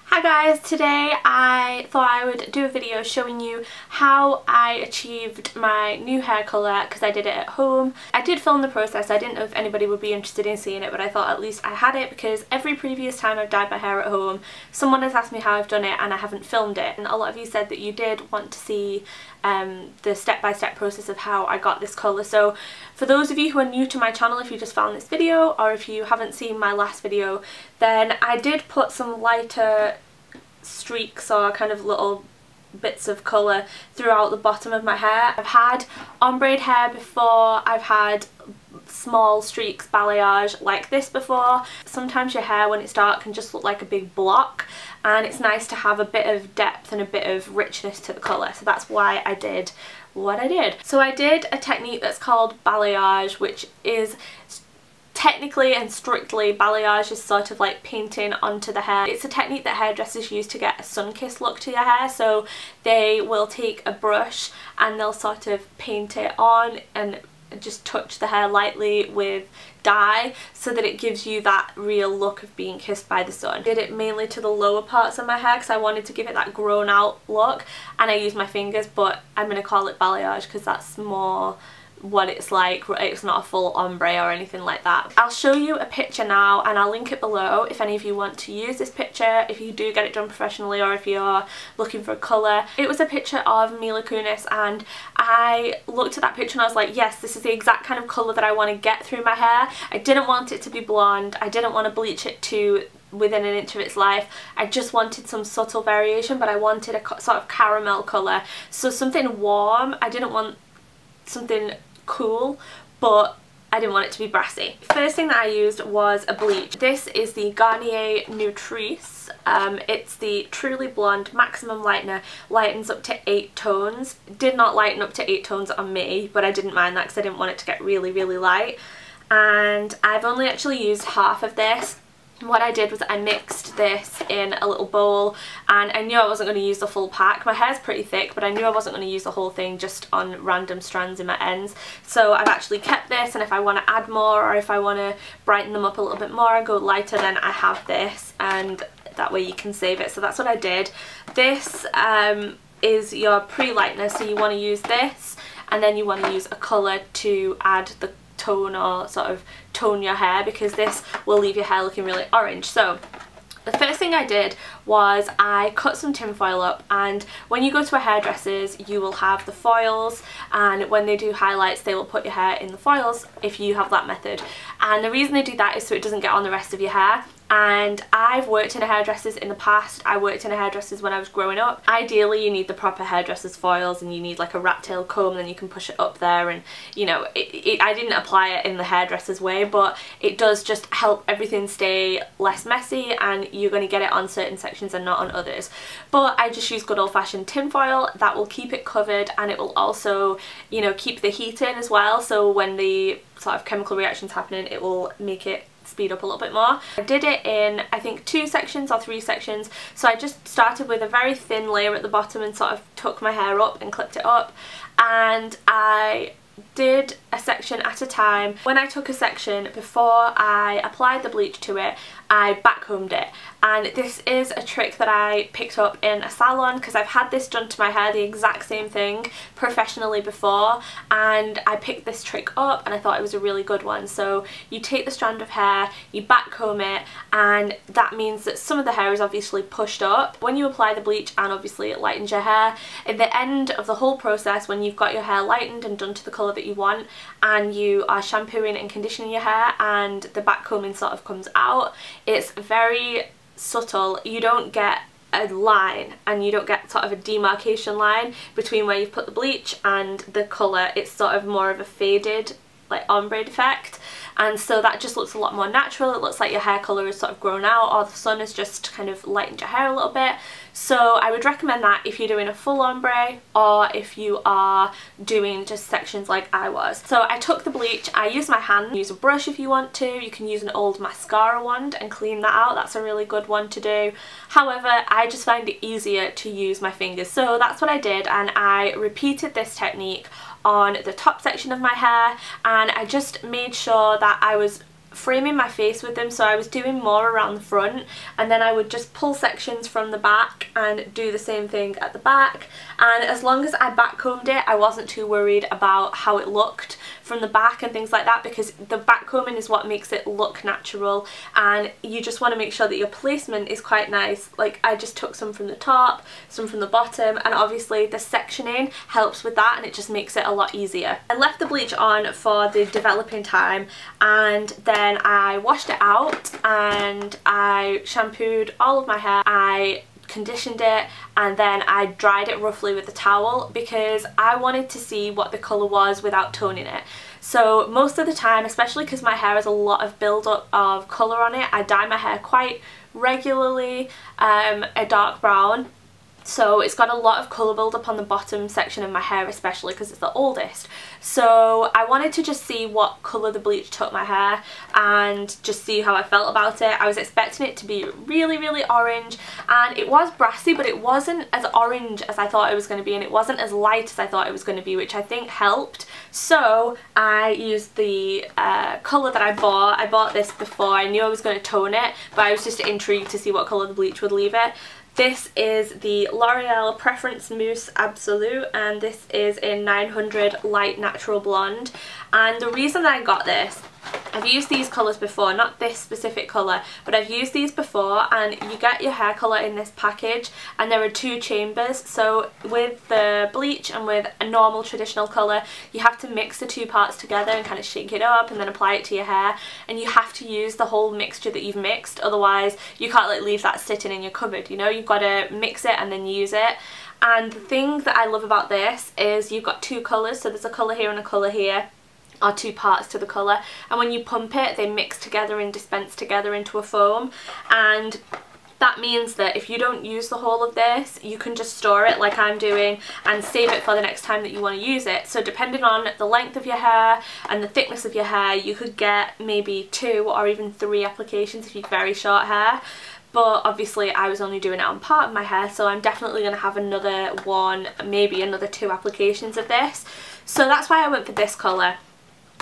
Hi guys, today I thought I would do a video showing you how I achieved my new hair colour because I did it at home. I did film the process. I didn't know if anybody would be interested in seeing it, but I thought at least I had it because every previous time I've dyed my hair at home someone has asked me how I've done it and I haven't filmed it, and a lot of you said that you did want to see the step-by-step process of how I got this colour. So for those of you who are new to my channel, if you just found this video or if you haven't seen my last video, then I did put some lighter streaks or kind of little bits of colour throughout the bottom of my hair. I've had ombre hair before, I've had small streaks balayage like this before. Sometimes your hair when it's dark can just look like a big block, and it's nice to have a bit of depth and a bit of richness to the colour, so that's why I did what I did. So I did a technique that's called balayage, which is technically and strictly, balayage is sort of like painting onto the hair. It's a technique that hairdressers use to get a sun-kissed look to your hair. So they will take a brush and they'll sort of paint it on and just touch the hair lightly with dye so that it gives you that real look of being kissed by the sun. I did it mainly to the lower parts of my hair because I wanted to give it that grown out look, and I used my fingers, but I'm going to call it balayage because that's more what it's like. It's not a full ombre or anything like that. I'll show you a picture now and I'll link it below if any of you want to use this picture, if you do get it done professionally or if you're looking for a colour. It was a picture of Mila Kunis, and I looked at that picture and I was like, yes, this is the exact kind of colour that I want to get through my hair. I didn't want it to be blonde, I didn't want to bleach it to within an inch of its life. I just wanted some subtle variation, but I wanted a sort of caramel colour, so something warm. I didn't want something cool, but I didn't want it to be brassy. First thing that I used was a bleach. This is the Garnier Nutrice. It's the Truly Blonde Maximum Lightener. Lightens up to 8 tones. Did not lighten up to 8 tones on me, but I didn't mind that because I didn't want it to get really, really light. And I've only actually used half of this. What I did was I mixed this in a little bowl, and I knew I wasn't going to use the full pack. My hair's pretty thick, but I knew I wasn't going to use the whole thing just on random strands in my ends. So I've actually kept this, and if I want to add more or if I want to brighten them up a little bit more and go lighter, then I have this, and that way you can save it. So that's what I did. This is your pre-lightener, so you want to use this, and then you want to use a colour to add the tone or sort of tone your hair, because this will leave your hair looking really orange. So the first thing I did was I cut some tinfoil up, and when you go to a hairdresser's you will have the foils, and when they do highlights they will put your hair in the foils if you have that method. And the reason they do that is so it doesn't get on the rest of your hair. And I've worked in a hairdresser's in the past. I worked in a hairdresser's when I was growing up. Ideally you need the proper hairdresser's foils, and you need like a rat tail comb, and then you can push it up there, and you know, I didn't apply it in the hairdresser's way, but it does just help everything stay less messy, and you're going to get it on certain sections and not on others. But I just use good old-fashioned tinfoil. That will keep it covered, and it will also, you know, keep the heat in as well, so when the sort of chemical reaction's happening it will make it speed up a little bit more. I did it in I think 2 sections or 3 sections, so I just started with a very thin layer at the bottom and sort of took my hair up and clipped it up, and I did a section at a time. When I took a section, before I applied the bleach to it, I backcombed it, and this is a trick that I picked up in a salon because I've had this done to my hair, the exact same thing, professionally before, and I picked this trick up and I thought it was a really good one. So you take the strand of hair, you backcomb it, and that means that some of the hair is obviously pushed up. When you apply the bleach, and obviously it lightens your hair, at the end of the whole process, when you've got your hair lightened and done to the colour that you want, and you are shampooing and conditioning your hair and the backcombing sort of comes out, it's very subtle. You don't get a line, and you don't get sort of a demarcation line between where you've put the bleach and the colour. It's sort of more of a faded, like ombre effect, and so that just looks a lot more natural. It looks like your hair colour is sort of grown out, or the sun has just kind of lightened your hair a little bit. So I would recommend that if you're doing a full ombre or if you are doing just sections like I was. So I took the bleach, I used my hand, use a brush if you want to, you can use an old mascara wand and clean that out, that's a really good one to do. However, I just find it easier to use my fingers, so that's what I did, and I repeated this technique on the top section of my hair, and I just made sure that I was framing my face with them, so I was doing more around the front, and then I would just pull sections from the back and do the same thing at the back. And as long as I backcombed it, I wasn't too worried about how it looked from the back and things like that, because the backcombing is what makes it look natural, and you just want to make sure that your placement is quite nice. Like, I just took some from the top, some from the bottom, and obviously the sectioning helps with that and it just makes it a lot easier. I left the bleach on for the developing time, and then I washed it out and I shampooed all of my hair. I conditioned it and then I dried it roughly with a towel because I wanted to see what the colour was without toning it. So most of the time, especially because my hair has a lot of build-up of colour on it, I dye my hair quite regularly a dark brown. So it's got a lot of colour build up on the bottom section of my hair, especially because it's the oldest. So I wanted to just see what colour the bleach took my hair and just see how I felt about it. I was expecting it to be really, really orange, and it was brassy, but it wasn't as orange as I thought it was going to be, and it wasn't as light as I thought it was going to be, which I think helped. So I used the colour that I bought. I bought this before. I knew I was going to tone it, but I was just intrigued to see what colour the bleach would leave it. This is the L'Oreal Preference Mousse Absolute, and this is in 900 Light Natural Blonde. And the reason that I got this, I've used these colours before, not this specific colour, but I've used these before, and you get your hair colour in this package, and there are 2 chambers. So with the bleach and with a normal traditional colour, you have to mix the 2 parts together and kind of shake it up and then apply it to your hair, and you have to use the whole mixture that you've mixed, otherwise you can't like leave that sitting in your cupboard, you know, you've got to mix it and then use it. And the thing that I love about this is you've got 2 colours, so there's a colour here and a colour here, are 2 parts to the colour, and when you pump it they mix together and dispense together into a foam, and that means that if you don't use the whole of this, you can just store it like I'm doing and save it for the next time that you want to use it. So depending on the length of your hair and the thickness of your hair, you could get maybe 2 or even 3 applications if you've very short hair. But obviously I was only doing it on part of my hair, so I'm definitely going to have another one, maybe another 2 applications of this. So that's why I went for this colour.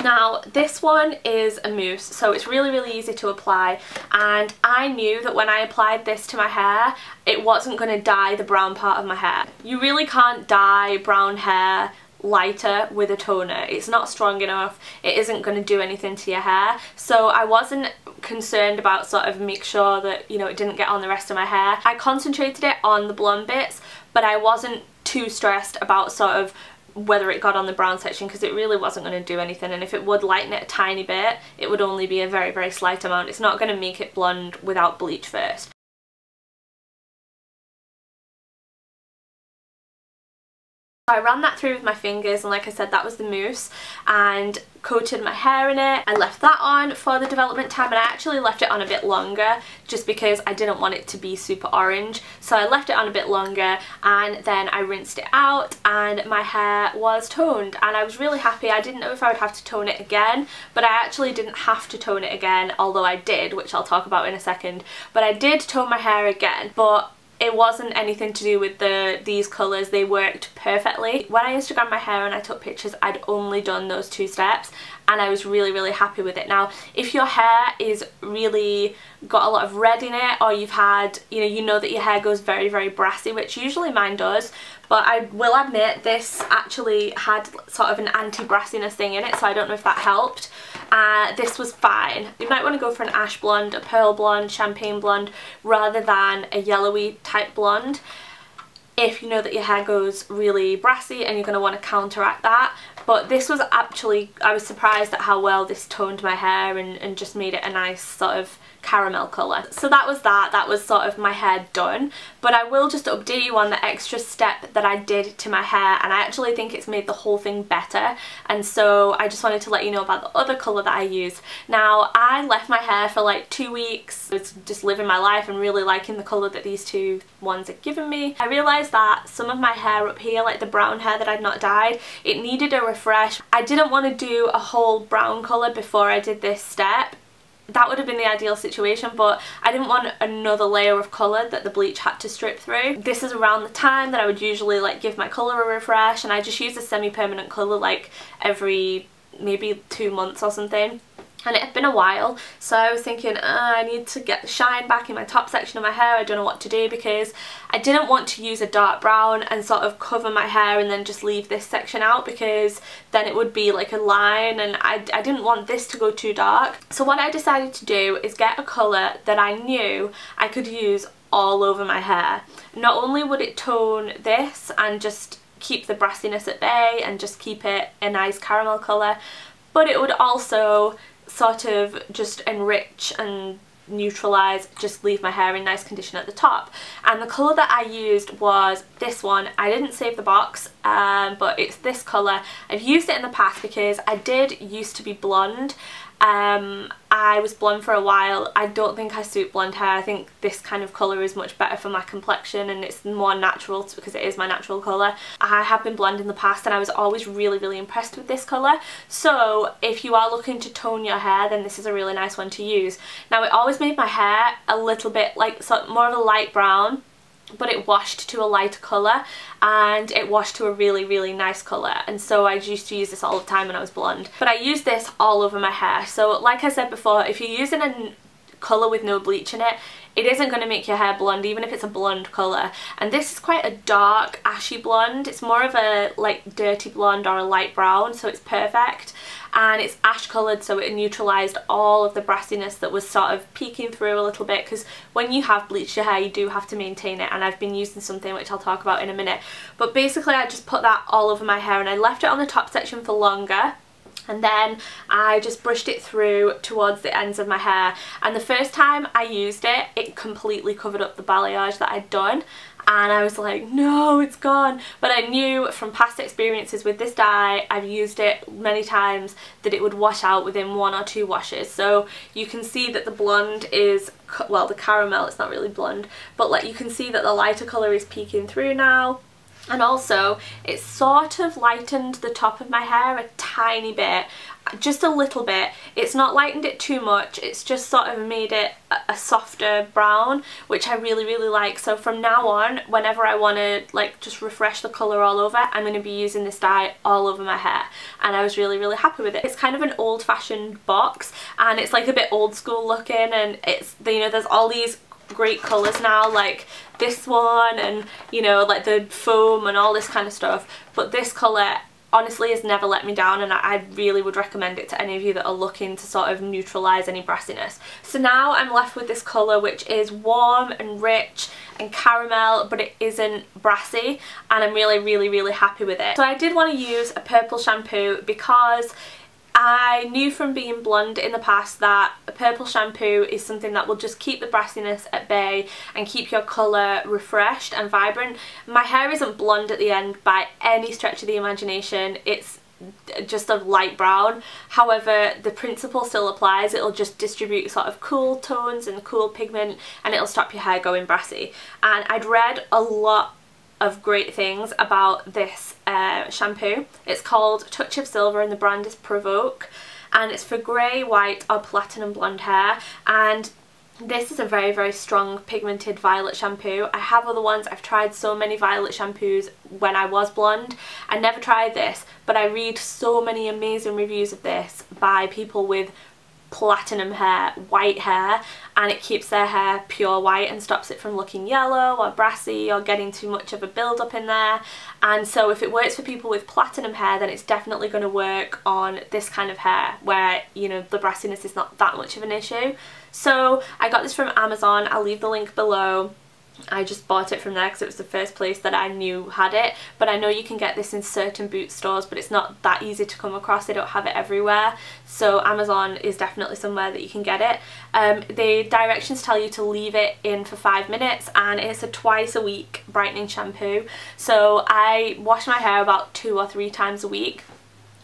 Now this one is a mousse, so it's really, really easy to apply, and I knew that when I applied this to my hair it wasn't going to dye the brown part of my hair. You really can't dye brown hair lighter with a toner. It's not strong enough, it isn't going to do anything to your hair, so I wasn't concerned about sort of make sure that, you know, it didn't get on the rest of my hair. I concentrated it on the blonde bits, but I wasn't too stressed about sort of whether it got on the brown section, because it really wasn't going to do anything, and if it would lighten it a tiny bit, it would only be a very, very slight amount. It's not going to make it blonde without bleach first. I ran that through with my fingers, and like I said, that was the mousse, and coated my hair in it. I left that on for the development time, and I actually left it on a bit longer just because I didn't want it to be super orange. So I left it on a bit longer, and then I rinsed it out and my hair was toned, and I was really happy. I didn't know if I would have to tone it again, but I actually didn't have to tone it again, although I did, which I'll talk about in a second. But I did tone my hair again, but it wasn't anything to do with these colours. They worked perfectly. When I Instagrammed my hair and I took pictures, I'd only done those 2 steps, and I was really, really happy with it. Now, if your hair is really got a lot of red in it, or you've had, you know that your hair goes very, very brassy, which usually mine does, but I will admit this actually had sort of an anti-brassiness thing in it, so I don't know if that helped. This was fine. You might want to go for an ash blonde, a pearl blonde, champagne blonde, rather than a yellowy type blonde, if you know that your hair goes really brassy and you're going to want to counteract that. But this was actually, I was surprised at how well this toned my hair and just made it a nice sort of caramel colour. So that was sort of my hair done, but I will just update you on the extra step that I did to my hair, and I actually think it's made the whole thing better, and so I just wanted to let you know about the other colour that I used. Now, I left my hair for like 2 weeks. I was just living my life and really liking the colour that these two ones had given me. I realised that some of my hair up here, like the brown hair that I'd not dyed, it needed a refresh. I didn't want to do a whole brown colour before I did this step. That would have been the ideal situation, but I didn't want another layer of colour that the bleach had to strip through. This is around the time that I would usually like give my colour a refresh, and I just use a semi-permanent colour like every maybe 2 months or something. And it had been a while, so I was thinking I need to get the shine back in my top section of my hair. I don't know what to do, because I didn't want to use a dark brown and sort of cover my hair and then just leave this section out, because then it would be like a line, and I didn't want this to go too dark. So what I decided to do is get a colour that I knew I could use all over my hair. Not only would it tone this and just keep the brassiness at bay and just keep it a nice caramel colour, but it would also sort of just enrich and neutralise, just leave my hair in nice condition at the top. And the colour that I used was this one. I didn't save the box, but it's this colour. I've used it in the past because I did used to be blonde. I was blonde for a while. I don't think I suit blonde hair. I think this kind of colour is much better for my complexion, and it's more natural because it is my natural colour. I have been blonde in the past, and I was always really impressed with this colour. So if you are looking to tone your hair, then this is a really nice one to use. Now, it always made my hair a little bit like more of a light brown, but it washed to a lighter colour, and it washed to a really nice colour, and so I used to use this all the time when I was blonde. But I use this all over my hair. So like I said before, if you're using a colour with no bleach in it, it isn't going to make your hair blonde, even if it's a blonde colour. And this is quite a dark ashy blonde. It's more of a like dirty blonde or a light brown, so it's perfect. And it's ash coloured, so it neutralised all of the brassiness that was sort of peeking through a little bit, because when you have bleached your hair you do have to maintain it, and I've been using something which I'll talk about in a minute. But basically I just put that all over my hair, and I left it on the top section for longer, and then I just brushed it through towards the ends of my hair. And the first time I used it, it completely covered up the balayage that I'd done, and I was like, no, it's gone. But I knew from past experiences with this dye, I've used it many times, that it would wash out within 1 or 2 washes. So you can see that the blonde is, well, the caramel, it's not really blonde, but like you can see that the lighter colour is peeking through now. And also, it sort of lightened the top of my hair a tiny bit, just a little bit. It's not lightened it too much, it's just sort of made it a softer brown, which I really like. So from now on, whenever I want to like just refresh the colour all over, I'm going to be using this dye all over my hair, and I was really happy with it. It's kind of an old-fashioned box, and it's like a bit old school looking, and it's, you know, there's all these great colours now, like this one, and you know, like the foam and all this kind of stuff, but this colour honestly has never let me down, and I really would recommend it to any of you that are looking to sort of neutralise any brassiness. So now I'm left with this colour which is warm and rich and caramel, but it isn't brassy, and I'm really happy with it. So I did want to use a purple shampoo because I knew from being blonde in the past that a purple shampoo is something that will just keep the brassiness at bay and keep your colour refreshed and vibrant. My hair isn't blonde at the end by any stretch of the imagination, it's just a light brown. However, the principle still applies. It'll just distribute sort of cool tones and cool pigment, and it'll stop your hair going brassy. And I'd read a lot of great things about this shampoo. It's called Touch of Silver and the brand is Provoke, and it's for grey, white or platinum blonde hair, and this is a very strong pigmented violet shampoo. I have other ones. I've tried so many violet shampoos when I was blonde. I never tried this, but I read so many amazing reviews of this by people with platinum hair, white hair, and it keeps their hair pure white and stops it from looking yellow or brassy or getting too much of a build up in there. And so if it works for people with platinum hair, then it's definitely going to work on this kind of hair where, you know, the brassiness is not that much of an issue. So I got this from Amazon. I'll leave the link below. I just bought it from there because it was the first place that I knew had it, but I know you can get this in certain Boots stores, but it's not that easy to come across. They don't have it everywhere, so Amazon is definitely somewhere that you can get it. The directions tell you to leave it in for 5 minutes, and it's a twice a week brightening shampoo, so I wash my hair about 2 or 3 times a week.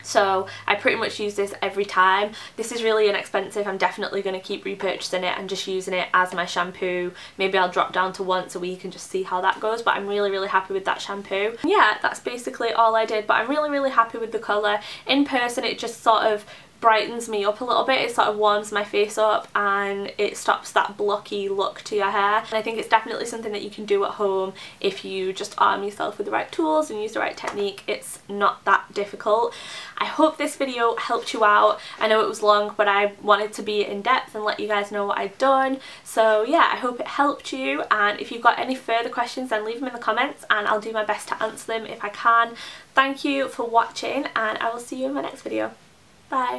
So I pretty much use this every time. This is really inexpensive. I'm definitely going to keep repurchasing it and just using it as my shampoo. Maybe I'll drop down to once a week and just see how that goes, but I'm really happy with that shampoo. Yeah, that's basically all I did, but I'm really happy with the colour. In person it just sort of brightens me up a little bit. It sort of warms my face up and it stops that blocky look to your hair, and I think it's definitely something that you can do at home if you just arm yourself with the right tools and use the right technique. It's not that difficult. I hope this video helped you out. I know it was long, but I wanted to be in depth and let you guys know what I'd done. So yeah, I hope it helped you, and if you've got any further questions then leave them in the comments and I'll do my best to answer them if I can. Thank you for watching, and I will see you in my next video. Bye.